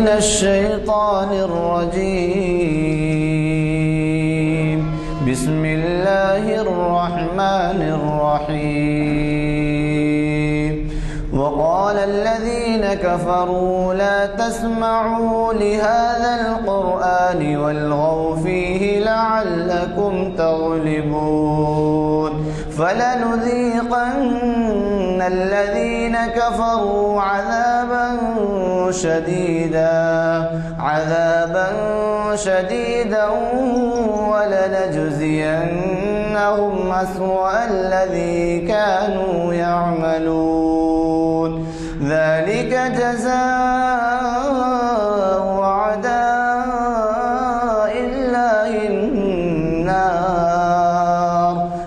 من الشيطان الرجيم. بسم الله الرحمن الرحيم. وقال الذين كفروا لا تسمعوا لهذا القرآن والغوا فيه لعلكم تغلبون. فلنذيقن الذين كفروا عذابا شديدا ولنجزينهم أسوأ الذي كانوا يعملون. ذلك جزاء أعداء الله النار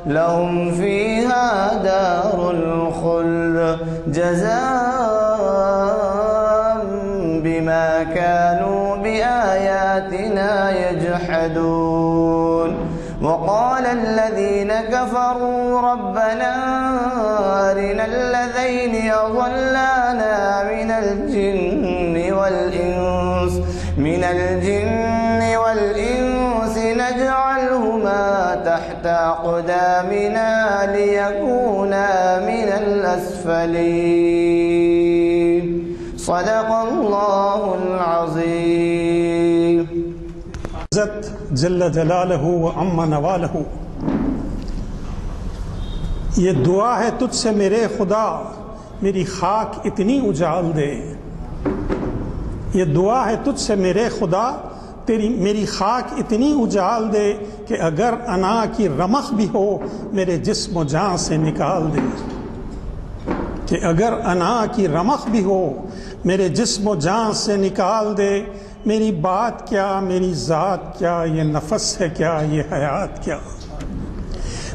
لهم فيها دار الخلد جزاء بما كانوا بآياتنا يجحدون. وقال الذين كفروا ربنا أرنا الذين أضلانا من الجن والإنس نجعلهما تحت أقدامنا ليكونا من الأسفلين. صدق الله العظيم. عزت جل جلالہ و عم نوالہ، یہ دعا ہے تجھ سے میرے خدا میری خاک اتنی اجال دے. یہ دعا ہے تجھ سے میرے خدا میری خاک اتنی اجال دے کہ اگر انا کی رمق بھی ہو میرے جسم و جان سے نکال دے. کہ اگر انا کی رمق بھی ہو میرے جسم و جان سے نکال دے. میری بات کیا، میری ذات کیا، یہ نفس ہے کیا، یہ حیات کیا.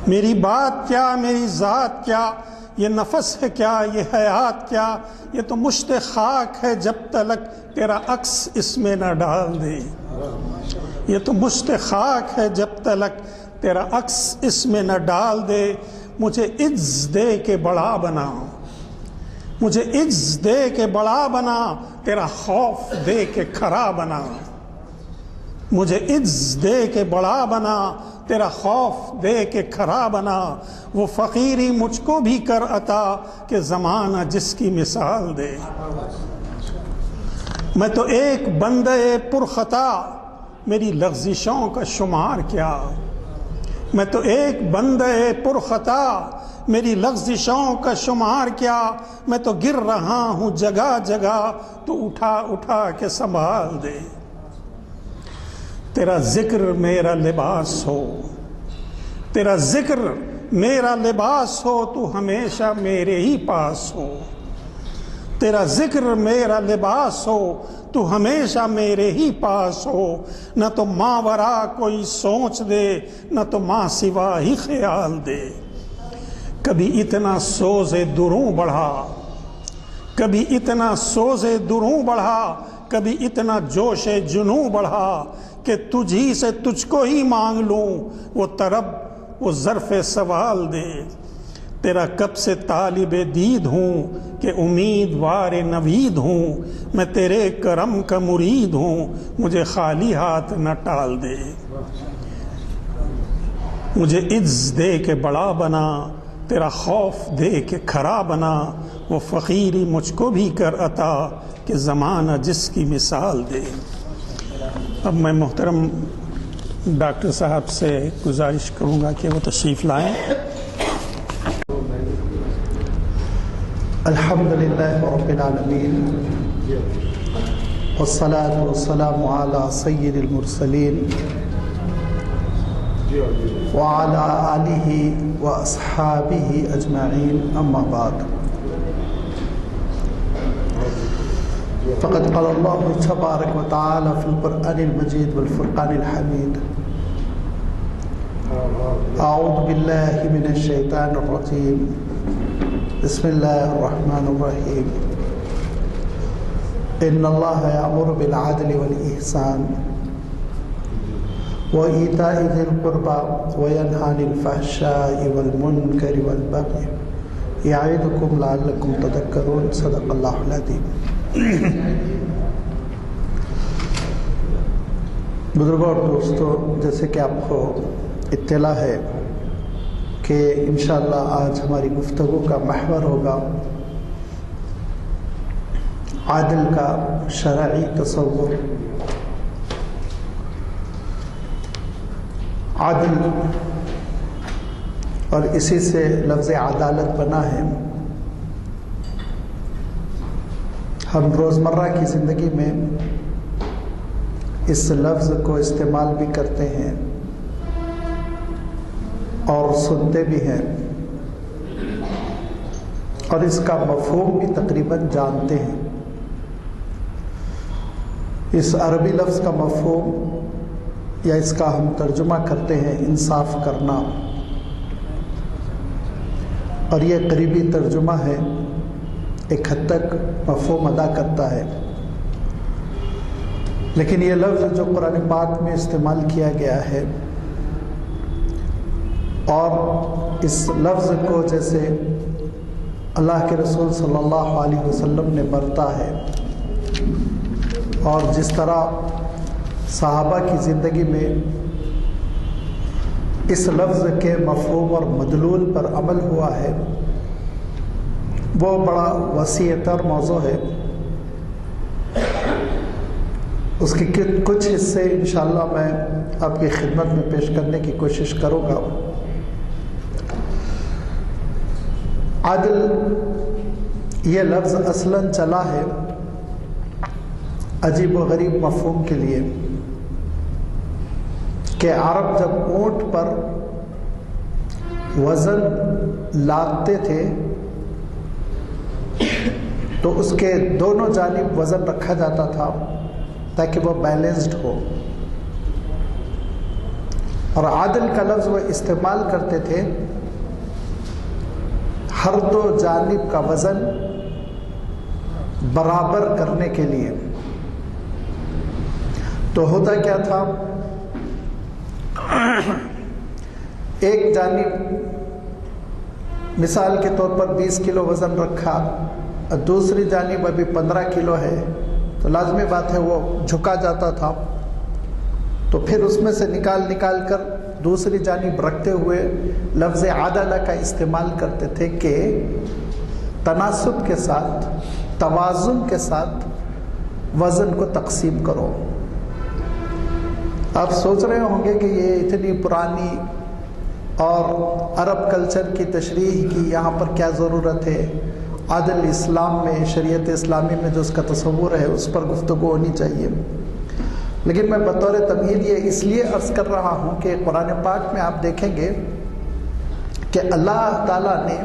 میری بات کیا، میری ذات کیا، یہ نفس ہے کیا، یہ حیات کیا. یہ تو مشت خاک ہے جب تلک تیرا عکس اس میں نہ ڈال دے. یہ تو مشت خاک ہے جب تلک تیرا عکس اس میں نہ ڈال دے. مجھے عز دے کے بڑا بنا، مجھے عز دے کے بڑا بنا، تیرا خوف دے کے کھرا بنا. مجھے عز دے کے بڑا بنا، تیرا خوف دے کے کھرا بنا. وہ فقیری مجھ کو بھی کر عطا کہ زمانہ جس کی مثال دے. میں تو ایک بندے پرخطا، میری لغزشوں کا شمار کیا. میں تو ایک بندے پرخطا، میری لغزشوں کا شمار کیا. میں تو گر رہا ہوں جگہ جگہ، تو اٹھا اٹھا کے سنبھال دے. تیرا ذکر میرا لباس ہو، تیرا ذکر میرا لباس ہو، تو ہمیشہ میرے ہی پاس ہو. تیرا ذکر میرا لباس ہو، تو ہمیشہ میرے ہی پاس ہو. نہ تو ماورا کوئی سوچ دے، نہ تو ماں سوا ہی خیال دے. کبھی اتنا سوز دروں بڑھا، کبھی اتنا سوز دروں بڑھا، کبھی اتنا جوش جنوں بڑھا کہ تجھی سے تجھ کو ہی مانگ لوں. وہ طرب وہ ظرف سوال دے. تیرا کب سے طالب دید ہوں کہ امیدوار نوید ہوں. میں تیرے کرم کا مرید ہوں، مجھے خالی ہاتھ نہ ٹال دے. مجھے عز دے کے بڑا بنا، تیرا خوف دے کے کھرا بنا. وہ فقیری مجھ کو بھی کر عطا کہ زمانہ جس کی مثال دے. اب میں محترم ڈاکٹر صاحب سے گزارش کروں گا کہ وہ تشریف لائیں. الحمدللہ رب العالمین والصلاة والسلام على سید المرسلین وعلى آلہ واصحابہ اجمعین. اما بعد، فقد قال اللہ تبارک وتعالی فی القرآن المجید والفرقان الحمید: اعوذ باللہ من الشیطان الرجیم، بسم اللہ الرحمن الرحیم. ان اللہ یأمر بالعدل والإحسان وإیتاء ذی القربى وینہی عن الفحشاء والمنکر والبغی یعظکم لعلکم تذکرون. صدق اللہ العظیم. بزرگوں اور دوستوں، جیسے کہ آپ کو اطلاع ہے کہ انشاءاللہ آج ہماری گفتگو کا محور ہوگا عادل کا شرعی تصور۔ عادل، اور اسی سے لفظ عدالت بنا ہے۔ ہم روزمرہ کی زندگی میں اس لفظ کو استعمال بھی کرتے ہیں اور سنتے بھی ہیں، اور اس کا مفہوم بھی تقریباً جانتے ہیں۔ اس عربی لفظ کا مفہوم یا اس کا ہم ترجمہ کرتے ہیں انصاف کرنا، اور یہ قریبی ترجمہ ہے، ایک حد تک مفہوم ادا کرتا ہے۔ لیکن یہ لفظ جو قرآن پاک میں استعمال کیا گیا ہے، اور اس لفظ کو جیسے اللہ کے رسول صلی اللہ علیہ وسلم نے برتا ہے، اور جس طرح صحابہ کی زندگی میں اس لفظ کے مفہوم اور مدلول پر عمل ہوا ہے، وہ بڑا وسیع تر موضوع ہے۔ اس کے کچھ حصے انشاءاللہ میں آپ کی خدمت میں پیش کرنے کی کوشش کروں گا۔ عدل یہ لفظ اصلاً چلا ہے عجیب و غریب مفہوم کے لیے کہ عرب جب اونٹ پر وزن لادتے تھے تو اس کے دونوں جانب وزن رکھا جاتا تھا تاکہ وہ بیلنسڈ ہو، اور عادل کا لفظ وہ استعمال کرتے تھے ہر دو جانب کا وزن برابر کرنے کے لیے۔ تو ہوتا کیا تھا، ایک جانب مثال کے طور پر 20 کلو وزن رکھا، اور دوسری جانب ابھی 15 کلو ہے، تو لازمی بات ہے وہ جھکا جاتا تھا، تو پھر اس میں سے نکال کر دوسری جانب رکھتے ہوئے لفظ عدل کا استعمال کرتے تھے کہ تناسب کے ساتھ، توازن کے ساتھ وزن کو تقسیم کرو۔ آپ سوچ رہے ہوں گے کہ یہ اتنی پرانی اور عرب کلچر کی تشریح کی یہاں پر کیا ضرورت ہے؟ عدل اسلام میں، شریعت اسلامی میں جو اس کا تصور ہے اس پر گفتگو ہونی چاہیے۔ لیکن میں بطور تمہید یہ اس لیے عرض کر رہا ہوں کہ قرآن پاک میں آپ دیکھیں گے کہ اللہ تعالیٰ نے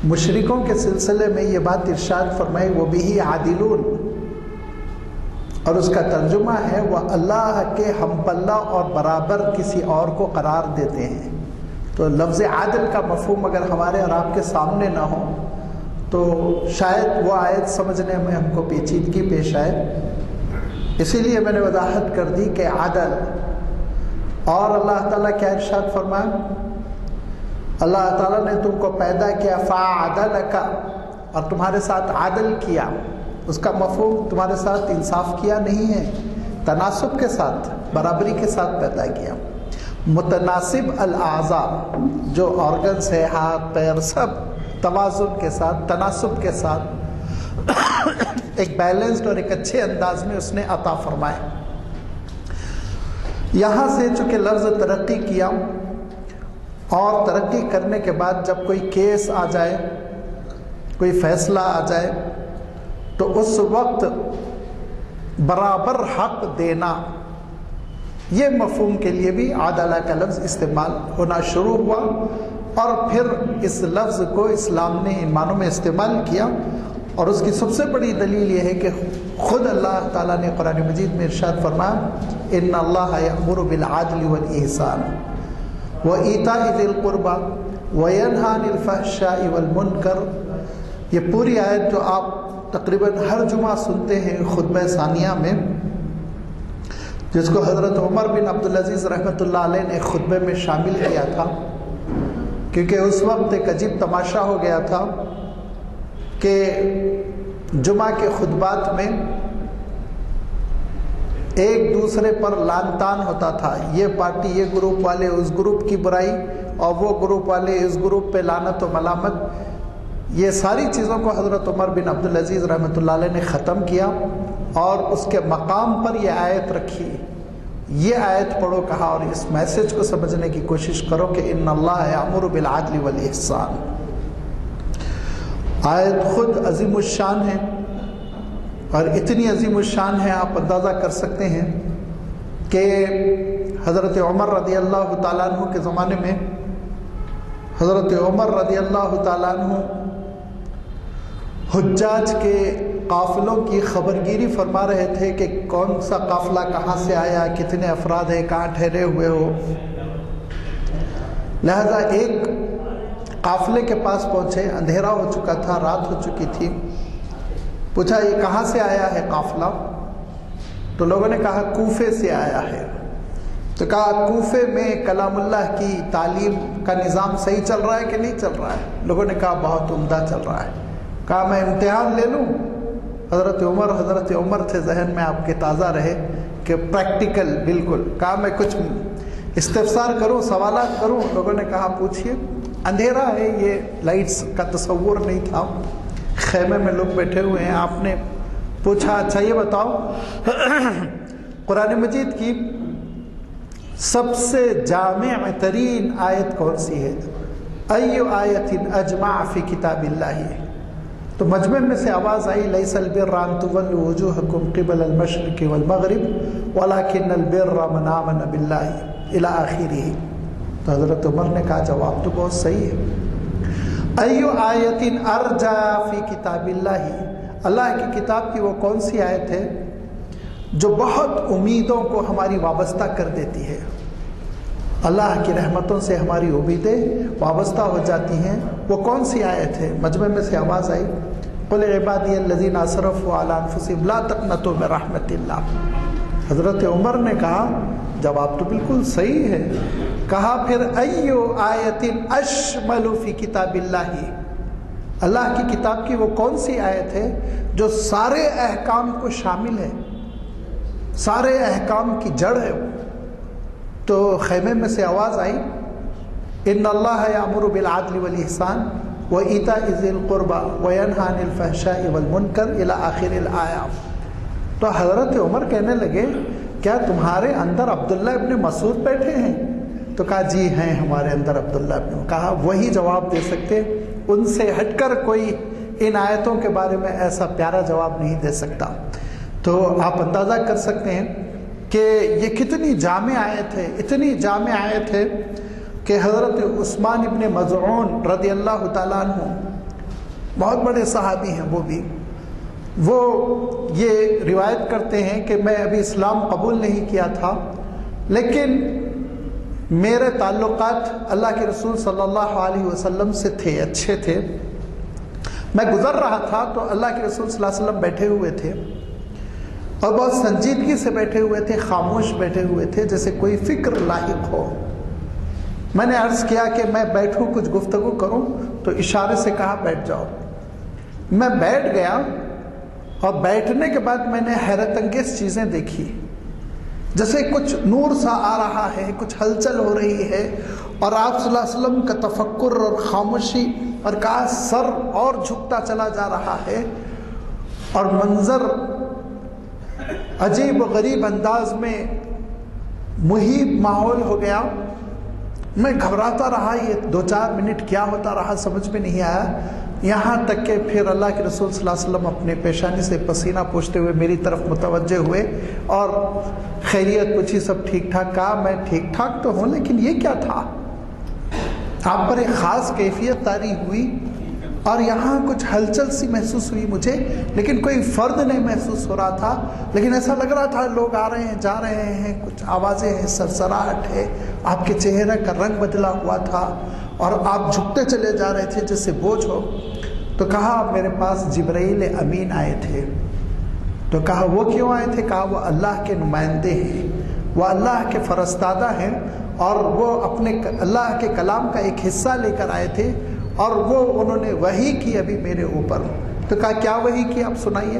مشرکوں کے سلسلے میں یہ بات ارشاد فرمائی، وَبِهِ عَادِلُونَ، اور اس کا ترجمہ ہے وہ اللہ کے ہم پلہ اور برابر کسی اور کو قرار دیتے ہیں۔ تو لفظ عادل کا مفہوم اگر ہمارے اور آپ کے سامنے نہ ہو تو شاید وہ آیت سمجھنے میں ہم کو پیچیدگی پیش آئے، اسی لیے میں نے وضاحت کر دی کہ عدل، اور اللہ تعالیٰ کیا ارشاد فرمایا، اللہ تعالیٰ نے تم کو پیدا کیا فَعَدَلَكَ، اور تمہارے ساتھ عدل کیا۔ اس کا مفہوم تمہارے ساتھ انصاف کیا نہیں ہے، تناسب کے ساتھ، برابری کے ساتھ پیدا کیا۔ متناسب الاعضاء، جو آرگنز ہے، ہاتھ پیر، سب توازن کے ساتھ، تناسب کے ساتھ ایک بیلنسڈ اور ایک اچھے انداز میں اس نے عطا فرمائے۔ یہاں سے چونکہ لفظ ترقی کیا، اور ترقی کرنے کے بعد جب کوئی کیس آ جائے، کوئی فیصلہ آ جائے، تو اس وقت برابر حق دینا، یہ مفہوم کے لیے بھی عدالہ کا لفظ استعمال ہونا شروع ہوا، اور پھر اس لفظ کو اسلام نے ان معنوں میں استعمال کیا۔ اور اس کی سب سے بڑی دلیل یہ ہے کہ خود اللہ تعالیٰ نے قرآن مجید میں ارشاد فرمایا، ان اللہ یأمر بالعدل والإحسان وإیتاء ذی القربى وینہی عن الفحشاء والمنکر۔ یہ پوری آیت جو آپ تقریباً ہر جمعہ سنتے ہیں خطبہ ثانیہ میں، جس کو حضرت عمر بن عبدالعزیز رحمۃ اللہ علیہ نے خطبے میں شامل کیا تھا، کیونکہ اس وقت ایک عجیب تماشا ہو گیا تھا کہ جمعہ کے خطبات میں ایک دوسرے پر لان تان ہوتا تھا، یہ پارٹی یہ گروپ والے اس گروپ کی برائی اور وہ گروپ والے اس گروپ پہ لعنت و ملامت، یہ ساری چیزوں کو حضرت عمر بن عبدالعزیز رحمۃ اللہ علیہ نے ختم کیا اور اس کے مقام پر یہ آیت رکھی، یہ آیت پڑھو کہا، اور اس میسج کو سمجھنے کی کوشش کرو کہ ان اللہ یامر بالعدل والاحسان۔ آیت خود عظیم الشان ہے، اور اتنی عظیم الشان ہے آپ اندازہ کر سکتے ہیں کہ حضرت عمر رضی اللہ تعالیٰ عنہ کے زمانے میں حضرت عمر رضی اللہ تعالیٰ عنہ حجاج کے قافلوں کی خبرگیری فرما رہے تھے کہ کون سا قافلہ کہاں سے آیا، کتنے افراد ہیں، کہاں ٹھہرے ہوئے ہو۔ لہذا ایک قافلے کے پاس پہنچے، اندھیرا ہو چکا تھا، رات ہو چکی تھی، پوچھا یہ کہاں سے آیا ہے قافلہ؟ تو لوگوں نے کہا کوفے سے آیا ہے۔ تو کہا کوفے میں کلام اللہ کی تعلیم کا نظام صحیح چل رہا ہے کہ نہیں چل رہا ہے؟ لوگوں نے کہا بہت عمدہ چل رہا ہے۔ کہا میں امتحان لے لوں؟ حضرت عمر تھے، ذہن میں آپ کے تازہ رہے کہ پریکٹیکل بالکل۔ کہا میں کچھ استفسار کروں، سوالات کروں؟ لوگوں نے کہا پوچھئے۔ اندھیرا ہے، یہ لائٹس کا تصور نہیں تھا، خیمے میں لوگ بیٹھے ہوئے ہیں۔ آپ نے پوچھا اچھا یہ بتاؤ قرآن مجید کی سب سے جامع ترین آیت کون سی ہے؟ ایو آیت اجمع فی کتاب اللہ۔ تو مجمع میں سے آواز آئی لیس البر ان تولوا وجوہکم قبل المشرق والمغرب ولکن البر من آمن باللہ الی آخرہ۔ تو حضرت عمر نے کہا جواب تو بہت صحیح ہے۔ ایو آیت ارجا فی کتاب اللہ، اللہ کی کتاب کی وہ کون سی آیت ہے جو بہت امیدوں کو ہماری وابستہ کر دیتی ہے، اللہ کی رحمتوں سے ہماری امیدیں وابستہ ہو جاتی ہیں، وہ کون سی آیت ہے؟ مجمع میں سے آواز آئی قل عبادی الذین اسرفوا علی انفسہم لا تقنطوا من رحمت اللہ۔ حضرت عمر نے کہا جواب تو بالکل صحیح ہے۔ کہا پھر ایو آیت اشمل فی کتاب اللہ، اللہ کی کتاب کی وہ کون سی آیت ہے جو سارے احکام کو شامل ہے، سارے احکام کی جڑ ہے وہ؟ تو خیمے میں سے آواز آئی ان اللہ یامر بالعدل والاحسان وایتاء ذی القربى وینہی عن الفحشاء والمنکر الی آخر الآیہ۔ تو حضرت عمر کہنے لگے کیا تمہارے اندر عبداللہ ابن مسعود بیٹھے ہیں؟ تو کہا جی ہیں ہمارے اندر عبداللہ ابن۔ کہا وہی جواب دے سکتے، ان سے ہٹ کر کوئی ان آیتوں کے بارے میں ایسا پیارا جواب نہیں دے سکتا۔ تو آپ اندازہ کر سکتے ہیں کہ یہ کتنی جامع آیت ہے، اتنی جامع آیت ہے کہ حضرت عثمان ابن مظعون رضی اللہ تعالیٰ عنہ بہت بڑے صحابی ہیں، وہ یہ روایت کرتے ہیں کہ میں ابھی اسلام قبول نہیں کیا تھا، لیکن میرے تعلقات اللہ کے رسول صلی اللہ علیہ وسلم سے تھے، اچھے تھے۔ میں گزر رہا تھا تو اللہ کے رسول صلی اللہ علیہ وسلم بیٹھے ہوئے تھے اور بہت سنجیدگی سے بیٹھے ہوئے تھے، خاموش بیٹھے ہوئے تھے جیسے کوئی فکر لاحق ہو۔ میں نے عرض کیا کہ میں بیٹھوں کچھ گفتگو کروں، تو اشارے سے کہا بیٹھ جاؤ۔ میں بیٹھ گیا اور بیٹھنے کے بعد میں نے حیرت انگیز چیزیں دیکھی، جیسے کچھ نور سا آ رہا ہے، کچھ ہلچل ہو رہی ہے، اور آپ صلی اللہ علیہ وسلم کا تفکر اور خاموشی، اور کہا سر اور جھکتا چلا جا رہا ہے، اور منظر عجیب و غریب انداز میں محیط ماحول ہو گیا۔ میں گھبراتا رہا، یہ 2-4 منٹ کیا ہوتا رہا سمجھ میں نہیں آیا، یہاں تک کہ پھر اللہ کے رسول صلی اللہ علیہ وسلم اپنے پیشانی سے پسینہ پوچھتے ہوئے میری طرف متوجہ ہوئے اور خیریت پوچھی، سب ٹھیک ٹھاک؟ کہا میں ٹھیک ٹھاک تو ہوں، لیکن یہ کیا تھا؟ آپ پر ایک خاص کیفیت طاری ہوئی اور یہاں کچھ ہلچل سی محسوس ہوئی مجھے، لیکن کوئی فرد نہیں محسوس ہو رہا تھا، لیکن ایسا لگ رہا تھا لوگ آ رہے ہیں جا رہے ہیں، کچھ آوازیں ہیں، سرسراہٹ ہے، آپ کے چہرے کا رنگ بدلا ہوا تھا اور آپ جھکتے چلے جا رہے تھے جیسے بوجھ ہو۔ تو کہا میرے پاس جبرائیل امین آئے تھے۔ تو کہا وہ کیوں آئے تھے؟ کہا وہ اللہ کے نمائندے ہیں، وہ اللہ کے فرستادہ ہیں، اور وہ اپنے اللہ کے کلام کا ایک حصہ لے کر آئے تھے، اور انہوں نے وحی کی ابھی میرے اوپر۔ تو کہا کیا وحی کی؟ آپ سنائیے۔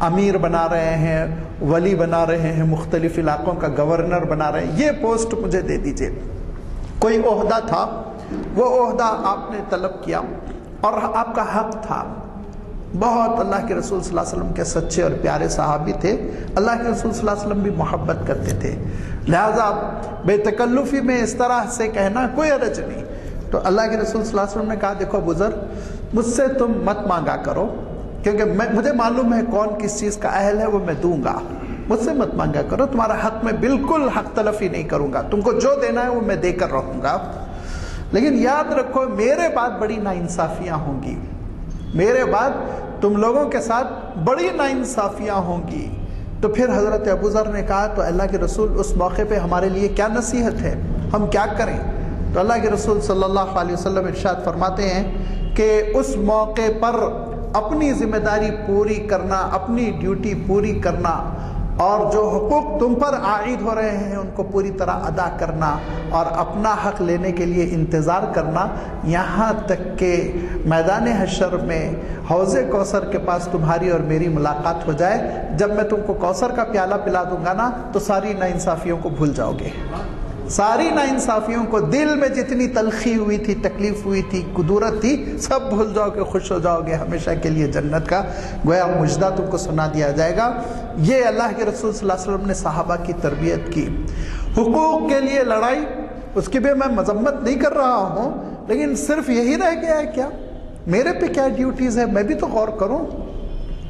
امیر بنا رہے ہیں، ولی بنا رہے ہیں، مختلف علاقوں کا گورنر بنا رہے ہیں، یہ پوسٹ مجھے دے دیجئے۔ کوئی عہدہ تھا، وہ عہدہ آپ نے طلب کیا اور آپ کا حق تھا۔ بہت اللہ کے رسول صلی اللہ علیہ وسلم کے سچے اور پیارے صحابی تھے، اللہ کے رسول صلی اللہ علیہ وسلم بھی محبت کرتے تھے، لہذا بے تکلفی میں اس طرح سے کہنا کوئی حرج نہیں۔ تو اللہ کے رسول صلی اللہ علیہ وسلم نے کہا دیکھو ابوذر، مجھ سے تم مت مانگا کرو، کیونکہ مجھے معلوم ہے کون کس چیز کا اہل ہے، وہ میں دوں گا، مجھ سے مت مانگا کرو، تمہارا حق میں بالکل حق تلفی نہیں کروں گا، تم کو جو دینا ہے وہ میں دے کر رہوں گا، لیکن یاد رکھو میرے بعد بڑی ناانصافیاں ہوں گی، میرے بعد تم لوگوں کے ساتھ بڑی ناانصافیاں ہوں گی۔ تو پھر حضرت ابوذر نے کہا تو اللہ کے رسول اس موقع پہ ہمارے لیے کیا نصیحت ہے، ہم کیا کریں؟ تو اللہ کے رسول صلی اللہ علیہ وسلم ارشاد فرماتے ہیں کہ اس موقع پر اپنی ذمہ داری پوری کرنا، اپنی ڈیوٹی پوری کرنا، اور جو حقوق تم پر عائد ہو رہے ہیں ان کو پوری طرح ادا کرنا، اور اپنا حق لینے کے لیے انتظار کرنا، یہاں تک کہ میدان حشر میں حوض کوثر کے پاس تمہاری اور میری ملاقات ہو جائے، جب میں تم کو کوثر کا پیالہ پلا دوں گا نا تو ساری ناانصافیوں کو بھول جاؤ گے، ساری ناانصافیوں کو، دل میں جتنی تلخی ہوئی تھی، تکلیف ہوئی تھی، کدورت تھی، سب بھول جاؤ گے، خوش ہو جاؤ گے، ہمیشہ کے لیے جنت کا گویا مجدہ تم کو سنا دیا جائے گا۔ یہ اللہ کے رسول صلی اللہ علیہ وسلم نے صحابہ کی تربیت کی۔ حقوق کے لیے لڑائی، اس کی بھی میں مذمت نہیں کر رہا ہوں، لیکن صرف یہی رہ گیا ہے کیا؟ میرے پہ کیا ڈیوٹیز ہے، میں بھی تو غور کروں،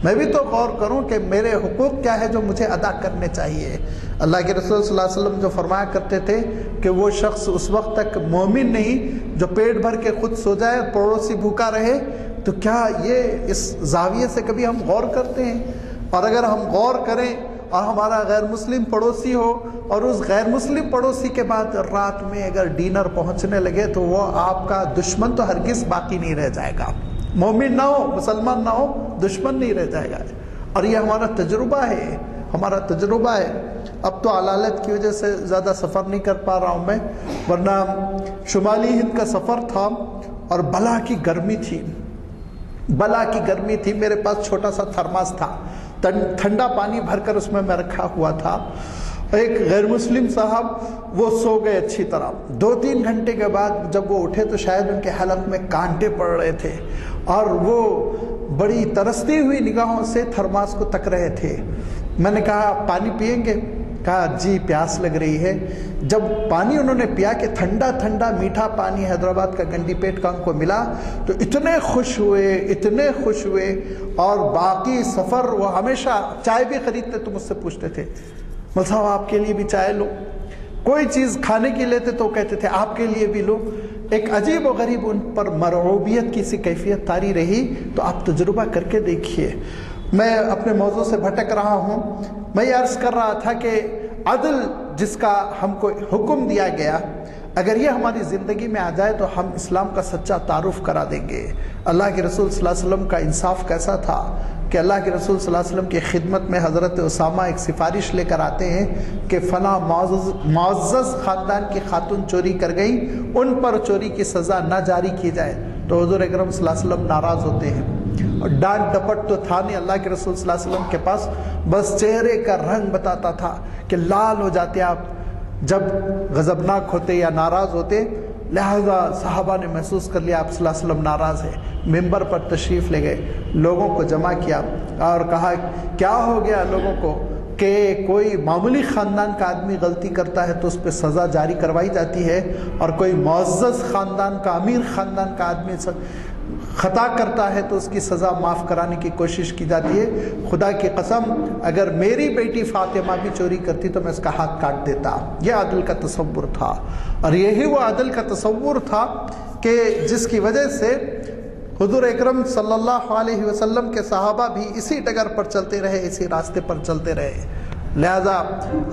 میں بھی تو غور کروں کہ میرے حقوق کیا ہے جو مجھے ادا کرنے چاہیے۔ اللہ کے رسول صلی اللہ علیہ وسلم جو فرمایا کرتے تھے کہ وہ شخص اس وقت تک مومن نہیں جو پیٹ بھر کے خود سو جائے اور پڑوسی بھوکا رہے۔ تو کیا یہ اس زاویے سے کبھی ہم غور کرتے ہیں؟ اور اگر ہم غور کریں اور ہمارا غیر مسلم پڑوسی ہو اور اس غیر مسلم پڑوسی کے بعد رات میں اگر ڈینر پہنچنے لگے تو وہ آپ کا دشمن تو ہرگز باقی نہیں رہ جائے گا، مومن نہ ہو، مسلمان نہ ہو، دشمن نہیں رہ جائے گا۔ اور یہ ہمارا تجربہ ہے، ہمارا تجربہ ہے۔ اب تو علالت کی وجہ سے زیادہ سفر نہیں کر پا رہا ہوں میں، ورنہ شمالی ہند کا سفر تھا اور بلا کی گرمی تھی، بلا کی گرمی تھی۔ میرے پاس چھوٹا سا تھرماس تھا، ٹھنڈا پانی بھر کر اس میں رکھا ہوا تھا۔ ایک غیر مسلم صاحب وہ سو گئے اچھی طرح، 2-3 گھنٹے کے بعد جب وہ اٹھے تو شاید ان کے حلق میں کانٹے پڑ رہے تھے، اور وہ بڑی ترستی ہوئی نگاہوں سے تھرماس کو تک رہے تھے۔ میں نے کہا پانی پئیں گے؟ کہا جی پیاس لگ رہی ہے۔ جب پانی انہوں نے پیا کہ ٹھنڈا ٹھنڈا میٹھا پانی حیدرآباد کا گنڈی پیٹ کا ان کو ملا تو اتنے خوش ہوئے، اتنے خوش ہوئے، اور باقی سفر وہ ہمیشہ چائے بھی خریدتے تو مجھ سے پوچھتے تھے مول صاحب آپ کے لیے بھی چائے لو، کوئی چیز کھانے کی لیتے تو کہتے تھے آپ کے لیے بھی لو۔ ایک عجیب و غریب ان پر مرعوبیت کی سی کیفیت طاری رہی۔ تو آپ تجربہ کر کے دیکھیے۔ میں اپنے موضوع سے بھٹک رہا ہوں، میں یہ عرض کر رہا تھا کہ عدل جس کا ہم کو حکم دیا گیا، اگر یہ ہماری زندگی میں آ جائے تو ہم اسلام کا سچا تعارف کرا دیں گے۔ اللہ کے رسول صلی اللہ علیہ وسلم کا انصاف کیسا تھا کہ اللہ کے رسول صلی اللہ علیہ وسلم کی خدمت میں حضرت اسامہ ایک سفارش لے کر آتے ہیں کہ فلاں معزز خاندان کی خاتون چوری کر گئی، ان پر چوری کی سزا نہ جاری کی جائے۔ تو حضور اکرم صلی اللہ علیہ وسلم ناراض ہوتے ہیں، اور ڈانٹ ڈپٹ تو تھا نہیں، اللہ کے رسول صلی اللہ علیہ وسلم کے پاس بس چہرے کا رنگ بتاتا تھا کہ لال ہو جاتے آپ جب غضبناک ہوتے یا ناراض ہوتے۔ لہذا صحابہ نے محسوس کر لیا آپ صلی اللہ علیہ وسلم ناراض ہے، ممبر پر تشریف لے گئے، لوگوں کو جمع کیا اور کہا کیا ہو گیا لوگوں کو کہ کوئی معمولی خاندان کا آدمی غلطی کرتا ہے تو اس پہ سزا جاری کروائی جاتی ہے، اور کوئی معزز خاندان کا، امیر خاندان کا آدمی خطا کرتا ہے تو اس کی سزا معاف کرانے کی کوشش کی جاتی ہے۔ خدا کی قسم اگر میری بیٹی فاطمہ بھی چوری کرتی تو میں اس کا ہاتھ کاٹ دیتا۔ یہ عدل کا تصور تھا، اور یہی وہ عدل کا تصور تھا کہ جس کی وجہ سے حضور اکرم صلی اللہ علیہ وسلم کے صحابہ بھی اسی ڈگر پر چلتے رہے، اسی راستے پر چلتے رہے۔ لہذا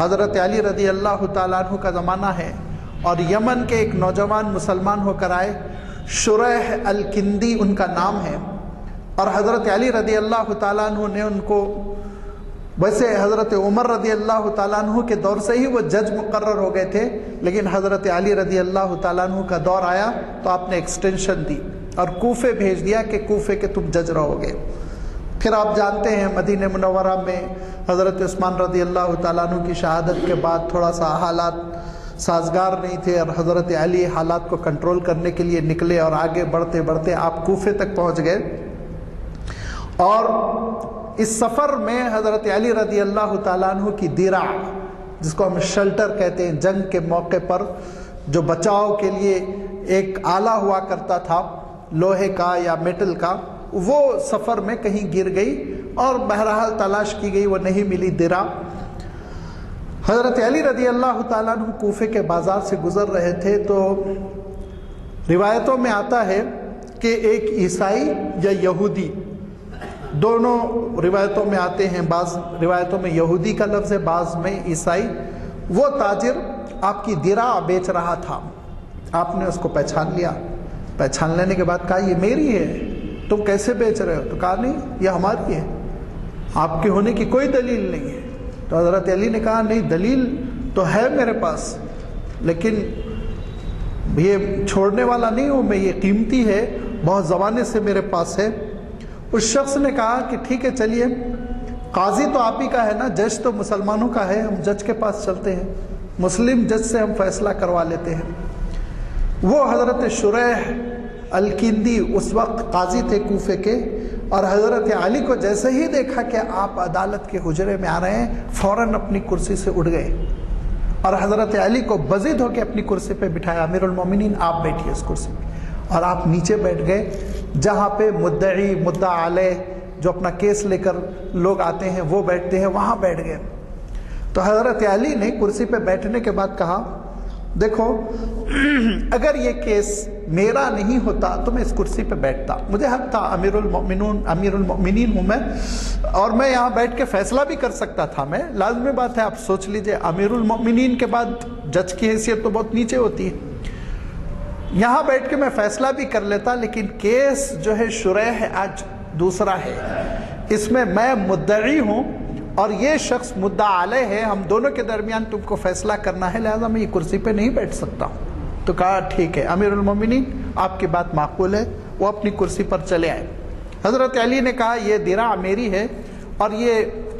حضرت علی رضی اللہ تعالیٰ عنہ کا زمانہ ہے، اور یمن کے ایک نوجوان مسلمان ہو کر آئے، شریح الکندی ان کا نام ہے، اور حضرت علی رضی اللہ تعالیٰ عنہ نے ان کو، ویسے حضرت عمر رضی اللہ تعالیٰ عنہ کے دور سے ہی وہ جج مقرر ہو گئے تھے، لیکن حضرت علی رضی اللہ تعالیٰ عنہ کا دور آیا تو آپ نے ایکسٹینشن دی اور کوفے بھیج دیا کہ کوفے کے تم جج رہو گے۔ پھر آپ جانتے ہیں مدینہ منورہ میں حضرت عثمان رضی اللہ تعالیٰ عنہ کی شہادت کے بعد تھوڑا سا حالات سازگار نہیں تھے، اور حضرت علی حالات کو کنٹرول کرنے کے لیے نکلے، اور آگے بڑھتے بڑھتے آپ کوفے تک پہنچ گئے۔ اور اس سفر میں حضرت علی رضی اللہ تعالیٰ عنہ کی درع، جس کو ہم شلٹر کہتے ہیں، جنگ کے موقع پر جو بچاؤ کے لیے ایک آلہ ہوا کرتا تھا لوہے کا یا میٹل کا، وہ سفر میں کہیں گر گئی، اور بہرحال تلاش کی گئی، وہ نہیں ملی درع۔ حضرت علی رضی اللہ تعالیٰ عنہ کوفے کے بازار سے گزر رہے تھے، تو روایتوں میں آتا ہے کہ ایک عیسائی یا یہودی، دونوں روایتوں میں آتے ہیں، بعض روایتوں میں یہودی کا لفظ ہے، بعض میں عیسائی، وہ تاجر آپ کی درع بیچ رہا تھا۔ آپ نے اس کو پہچان لیا، پہچان لینے کے بعد کہا یہ میری ہے، تم کیسے بیچ رہے ہو؟ تو کہا نہیں، یہ ہماری ہے، آپ کے ہونے کی کوئی دلیل نہیں ہے۔ تو حضرت علی نے کہا نہیں، دلیل تو ہے میرے پاس، لیکن یہ چھوڑنے والا نہیں ہوں میں، یہ قیمتی ہے، بہت زمانے سے میرے پاس ہے۔ اس شخص نے کہا کہ ٹھیک ہے چلیے، قاضی تو آپ ہی کا ہے نا، جج تو مسلمانوں کا ہے، ہم جج کے پاس چلتے ہیں، مسلم جج سے ہم فیصلہ کروا لیتے ہیں۔ وہ حضرت شریح الکندی اس وقت قاضی تھے کوفے کے، اور حضرت علی کو جیسے ہی دیکھا کہ آپ عدالت کے حجرے میں آ رہے ہیں، فوراً اپنی کرسی سے اٹھ گئے، اور حضرت علی کو بضد ہو کے اپنی کرسی پہ بٹھایا، امیر المومنین آپ بیٹھیے اس کرسی پہ، اور آپ نیچے بیٹھ گئے جہاں پہ مدعی مدعا علیہ جو اپنا کیس لے کر لوگ آتے ہیں وہ بیٹھتے ہیں، وہاں بیٹھ گئے۔ تو حضرت علی نے کرسی پہ بیٹھنے کے بعد کہا دیکھو اگر یہ کیس میرا نہیں ہوتا تو میں اس کرسی پہ بیٹھتا، مجھے حق تھا، امیر المؤمنین ہوں میں، اور میں یہاں بیٹھ کے فیصلہ بھی کر سکتا تھا میں، لازمی بات ہے، آپ سوچ لیجئے امیر المؤمنین کے بعد جج کی حیثیت تو بہت نیچے ہوتی ہے، یہاں بیٹھ کے میں فیصلہ بھی کر لیتا، لیکن کیس جو ہے شریح آج دوسرا ہے، اس میں مدعی ہوں اور یہ شخص مدعا علیہ ہے، ہم دونوں کے درمیان تم کو فیصلہ کرنا ہے، لہذا میں یہ کرسی پہ نہیں بیٹھ سکتا ہوں۔ تو کہا ٹھیک ہے امیر المومنین آپ کی بات معقول ہے، وہ اپنی کرسی پر چلے آئے۔ حضرت علی نے کہا یہ درع میری ہے، اور یہ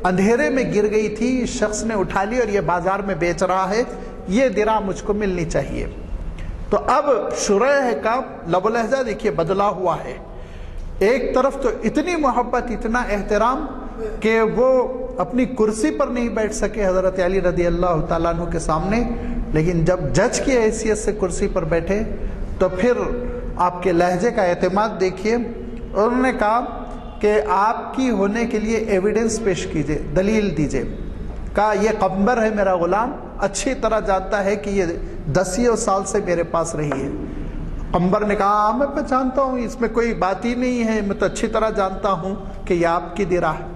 اندھیرے میں گر گئی تھی، اس شخص نے اٹھا لی اور یہ بازار میں بیچ رہا ہے، یہ درع مجھ کو ملنی چاہیے۔ تو اب شریح کا لب و لہجہ دیکھیے بدلا ہوا ہے، ایک طرف تو اتنی محبت، اتنا احترام کہ وہ اپنی کرسی پر نہیں بیٹھ سکے حضرت علی رضی اللہ تعالیٰ عنہ کے سامنے، لیکن جب جج کی حیثیت سے کرسی پر بیٹھے تو پھر آپ کے لہجے کا اعتماد دیکھیے۔ انہوں نے کہا کہ آپ کی ہونے کے لیے ایویڈنس پیش کیجئے، دلیل دیجئے۔ کہا یہ قمبر ہے میرا غلام، اچھی طرح جانتا ہے کہ یہ 10 سال سے میرے پاس رہی ہے۔ قمبر نے کہا میں پہچانتا ہوں، اس میں کوئی بات ہی نہیں ہے، میں تو اچھی طرح جانتا ہوں کہ یہ آپ کی درع ہے۔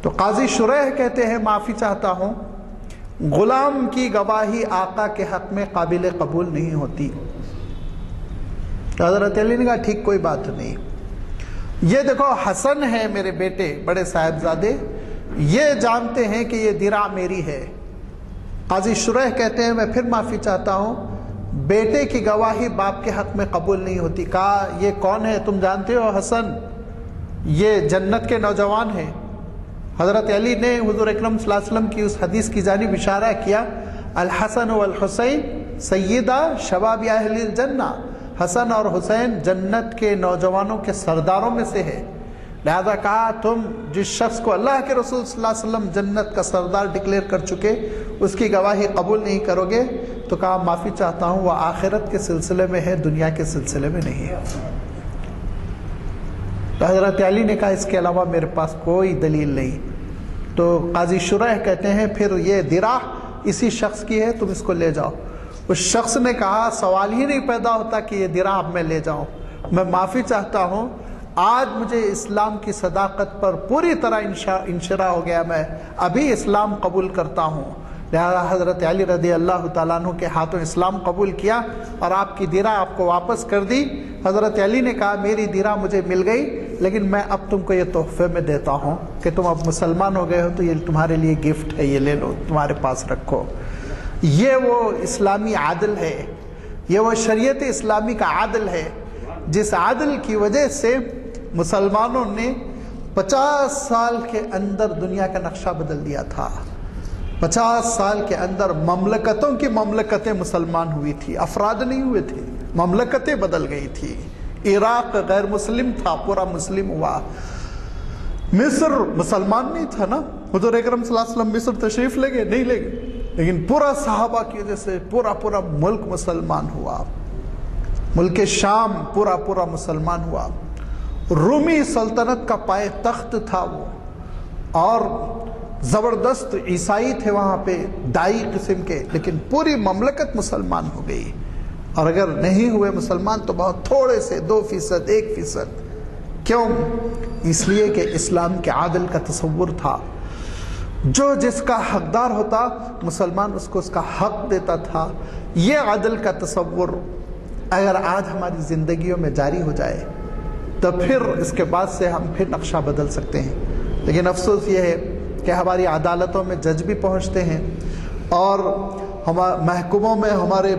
تو قاضی شریح کہتے ہیں معافی چاہتا ہوں، غلام کی گواہی آقا کے حق میں قابل قبول نہیں ہوتی۔ حضرت علی نے کہا ٹھیک کوئی بات نہیں، یہ دیکھو حسن ہے میرے بیٹے، بڑے صاحبزادے، یہ جانتے ہیں کہ یہ درع میری ہے۔ قاضی شریح کہتے ہیں میں پھر معافی چاہتا ہوں، بیٹے کی گواہی باپ کے حق میں قبول نہیں ہوتی۔ کہا یہ کون ہے؟ تم جانتے ہو حسن، یہ جنت کے نوجوان ہیں۔ حضرت علی نے حضور اکرم صلی اللہ علیہ وسلم کی اس حدیث کی جانب اشارہ کیا، الحسن والحسین سیدہ شباب اہل الجنہ، حسن اور حسین جنت کے نوجوانوں کے سرداروں میں سے ہے، لہذا کہا تم جس شخص کو اللہ کے رسول صلی اللہ علیہ وسلم جنت کا سردار ڈکلیئر کر چکے اس کی گواہی قبول نہیں کرو گے؟ تو کہا معافی چاہتا ہوں، وہ آخرت کے سلسلے میں ہے، دنیا کے سلسلے میں نہیں ہے۔ تو حضرت علی نے کہا اس کے علاوہ میرے پاس کوئی دلیل نہیں۔ تو قاضی شریح کہتے ہیں پھر یہ درع اسی شخص کی ہے، تم اس کو لے جاؤ۔ اس شخص نے کہا سوال ہی نہیں پیدا ہوتا کہ یہ درع اب میں لے جاؤں، میں معافی چاہتا ہوں، آج مجھے اسلام کی صداقت پر پوری طرح انشراح ہو گیا، میں ابھی اسلام قبول کرتا ہوں۔ لہذا حضرت علی رضی اللہ تعالیٰ عنہ کے ہاتھوں اسلام قبول کیا اور آپ کی درع آپ کو واپس کر دی۔ حضرت علی نے کہا میری درع مجھے مل گئی، لیکن میں اب تم کو یہ تحفے میں دیتا ہوں کہ تم اب مسلمان ہو گئے ہو تو یہ تمہارے لیے گفٹ ہے، یہ لے لو، تمہارے پاس رکھو۔ یہ وہ اسلامی عادل ہے، یہ وہ شریعت اسلامی کا عادل ہے، جس عادل کی وجہ سے مسلمانوں نے 50 سال کے اندر دنیا کا نقشہ بدل دیا تھا. 50 سال کے اندر مملکتوں کی مملکتیں مسلمان ہوئی تھی، افراد نہیں ہوئے تھے، مملکتیں بدل گئی تھی. عراق غیر مسلم تھا، پورا مسلم ہوا. مصر مسلمان نہیں تھا نا، حضور اکرم صلی اللہ علیہ وسلم مصر تشریف لے گئے؟ نہیں لے گئے، لیکن پورا صحابہ کی وجہ سے پورا ملک مسلمان ہوا. ملک شام پورا مسلمان ہوا. رومی سلطنت کا پائے تخت تھا وہ، اور زبردست عیسائی تھے وہاں پہ، دائی قسم کے، لیکن پوری مملکت مسلمان ہو گئی. اور اگر نہیں ہوئے مسلمان تو بہت تھوڑے سے 2%، 1%. کیوں؟ اس لیے کہ اسلام کے عادل کا تصور تھا. جو جس کا حقدار ہوتا مسلمان اس کو اس کا حق دیتا تھا. یہ عادل کا تصور اگر آج ہماری زندگیوں میں جاری ہو جائے تو پھر اس کے بعد سے ہم پھر نقشہ بدل سکتے ہیں. لیکن افسوس یہ ہے کہ ہماری عدالتوں میں جج بھی پہنچتے ہیں، اور محکموں میں ہمارے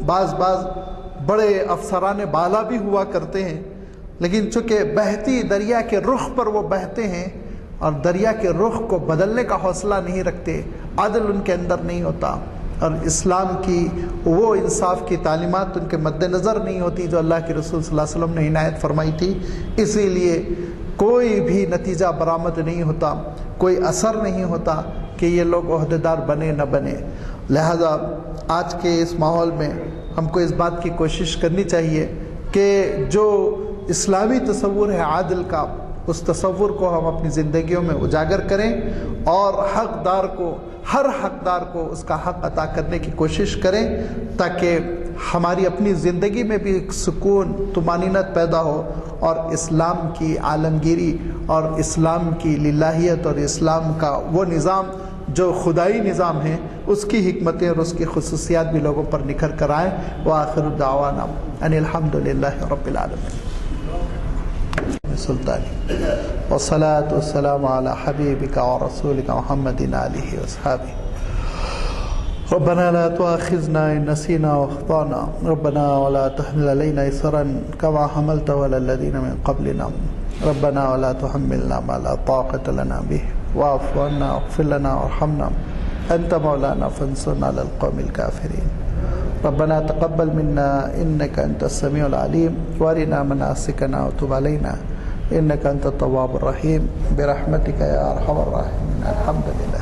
بعض بڑے افسران بالا بھی ہوا کرتے ہیں، لیکن چونکہ بہتی دریا کے رخ پر وہ بہتے ہیں اور دریا کے رخ کو بدلنے کا حوصلہ نہیں رکھتے، عدل ان کے اندر نہیں ہوتا، اور اسلام کی وہ انصاف کی تعلیمات ان کے مد نظر نہیں ہوتی جو اللہ کے رسول صلی اللہ علیہ وسلم نے عنایت فرمائی تھی. اسی لیے کوئی بھی نتیجہ برآمد نہیں ہوتا، کوئی اثر نہیں ہوتا کہ یہ لوگ عہدیدار بنے نہ بنے. لہذا آج کے اس ماحول میں ہم کو اس بات کی کوشش کرنی چاہیے کہ جو اسلامی تصور ہے عادل کا، اس تصور کو ہم اپنی زندگیوں میں اجاگر کریں، اور ہر حقدار کو اس کا حق عطا کرنے کی کوشش کریں، تاکہ ہماری اپنی زندگی میں بھی ایک سکون، طمانینت پیدا ہو، اور اسلام کی عالمگیری اور اسلام کی للہیت اور اسلام کا وہ نظام جو خدائی نظام ہے، اس کی حکمتیں اور اس کی خصوصیات بھی لوگوں پر نکھر کر آئیں. وآخر دعوانا ان الحمدللہ رب العالمین. سلطانی والصلاة والسلام على حبیبک ورسولک محمد آلہ واصحابہ. ربنا لا تؤاخذنا إن نسينا واخطأنا ربنا ولا تحمل علينا إصرا كما حملته على الذين من قبلنا ربنا ولا تحملنا ما لا طاقة لنا به واعف عنا واغفر لنا وارحمنا أنت مولانا فانصرنا على القوم الكافرين. ربنا تقبل منا إنك أنت السميع العليم وارنا مناسكنا وتب علينا إنك أنت التواب الرحيم برحمتك يا أرحم الراحمين. الحمد لله.